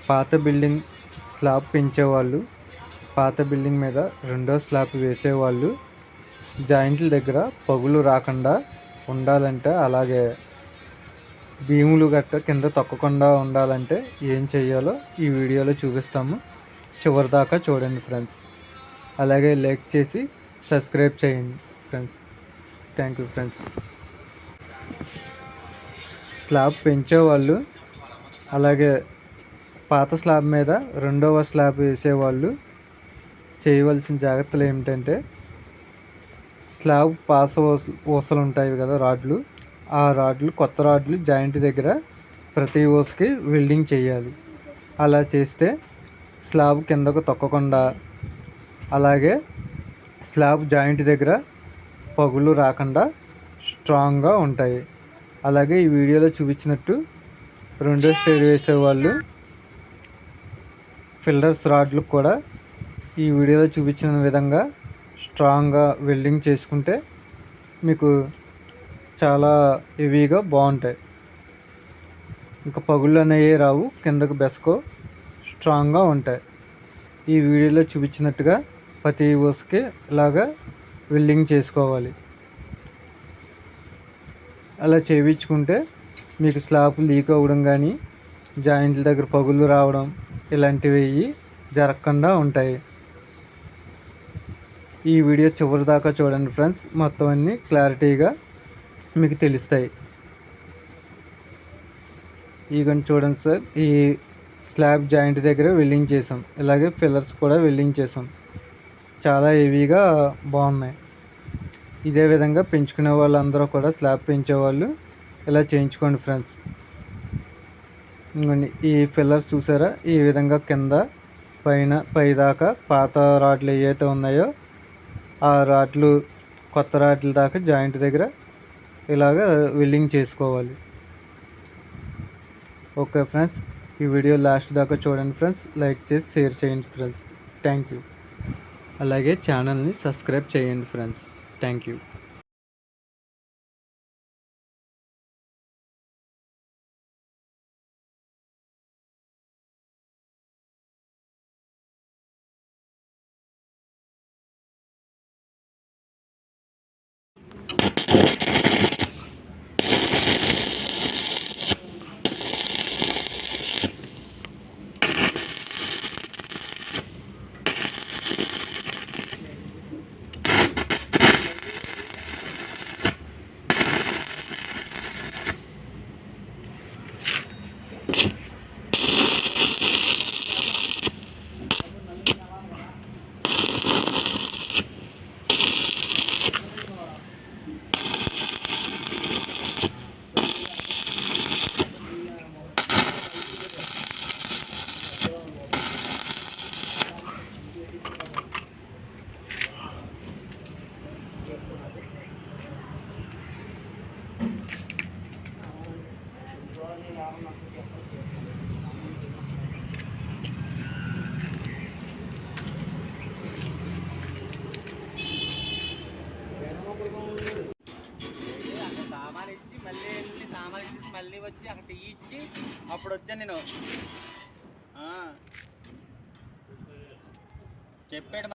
పాత building slab పెంచేవాళ్ళు, పాత బిల్డింగ్ మీద రెండో స్లాబ్ వేసేవాళ్ళు జాయింట్ల దగ్గర పగులు రాకుండా ఉండాలంటే, అలాగే భీములు గట్ట కింద తొక్కకుండా ఉండాలంటే ఏం చేయాలో ఈ వీడియోలో చూపిస్తాము. చివరిదాకా చూడండి ఫ్రెండ్స్. అలాగే లైక్ చేసి సబ్స్క్రైబ్ చేయండి friends. Thank you friends. Slab పెంచేవాళ్ళు, అలాగే పాత స్లాబ్ మీద రెండవ స్లాబ్ వేసేవాళ్ళు చేయవలసిన జాగ్రత్తలు ఏమిటంటే, స్లాబ్ పాత ఊసలు ఉంటాయి కదా, రాడ్లు, ఆ రాడ్లు, కొత్త రాడ్లు జాయింట్ దగ్గర ప్రతి ఊసకి వెల్డింగ్ చేయాలి. అలా చేస్తే స్లాబ్ కిందకు తొక్కకుండా, అలాగే స్లాబ్ జాయింట్ దగ్గర పగులు రాకుండా స్ట్రాంగ్గా ఉంటాయి. అలాగే ఈ వీడియోలో చూపించినట్టు రెండో స్టైర్ వేసేవాళ్ళు ఫిల్లర్స్ రాడ్లు కూడా ఈ వీడియోలో చూపించిన విధంగా స్ట్రాంగ్గా వెల్డింగ్ చేసుకుంటే మీకు చాలా హెవీగా బాగుంటాయి. ఇంకా పగుళ్ళు అనేవి రావు, కిందకు బెసకో స్ట్రాంగ్గా ఉంటాయి. ఈ వీడియోలో చూపించినట్టుగా ప్రతి ఊసకి ఇలాగా వెల్డింగ్ చేసుకోవాలి. అలా చేయించుకుంటే మీకు స్లాబ్ లీక్ అవ్వడం కానీ, జాయింట్ల దగ్గర పగుళ్ళు రావడం ఇలాంటివి జరగకుండా ఉంటాయి. ఈ వీడియో చివరి దాకా చూడండి ఫ్రెండ్స్. మొత్తం అన్నీ క్లారిటీగా మీకు తెలుస్తాయి. ఇగని చూడండి సార్, ఈ స్లాబ్ జాయింట్ దగ్గర వెల్డింగ్ చేసాం, ఇలాగే ఫిల్లర్స్ కూడా వెల్డింగ్ చేసాం. చాలా హెవీగా బాగున్నాయి. ఇదే విధంగా పెంచుకునే వాళ్ళందరూ కూడా, స్లాబ్ పెంచేవాళ్ళు ఇలా చేయించుకోండి ఫ్రెండ్స్. ఇంకోండి, ఈ ఫిల్లర్స్ చూసారా, ఈ విధంగా కింద పైదాకా పాత రాడ్లు ఏవైతే ఉన్నాయో ఆ రాడ్లు కొత్త రాడ్ల దాకా జాయింట్ దగ్గర ఇలాగ వెల్డింగ్ చేసుకోవాలి. ఓకే ఫ్రెండ్స్, ఈ వీడియో లాస్ట్ దాకా చూడండి ఫ్రెండ్స్. లైక్ చేసి షేర్ చేయండి ఫ్రెండ్స్. Thank you. అలాగే ఛానల్ని సబ్స్క్రైబ్ చేయండి ఫ్రెండ్స్. Thank you. మళ్ళీ వచ్చి అక్కడ టీ ఇచ్చి అప్పుడు వచ్చాను నేను. చెప్పాడు.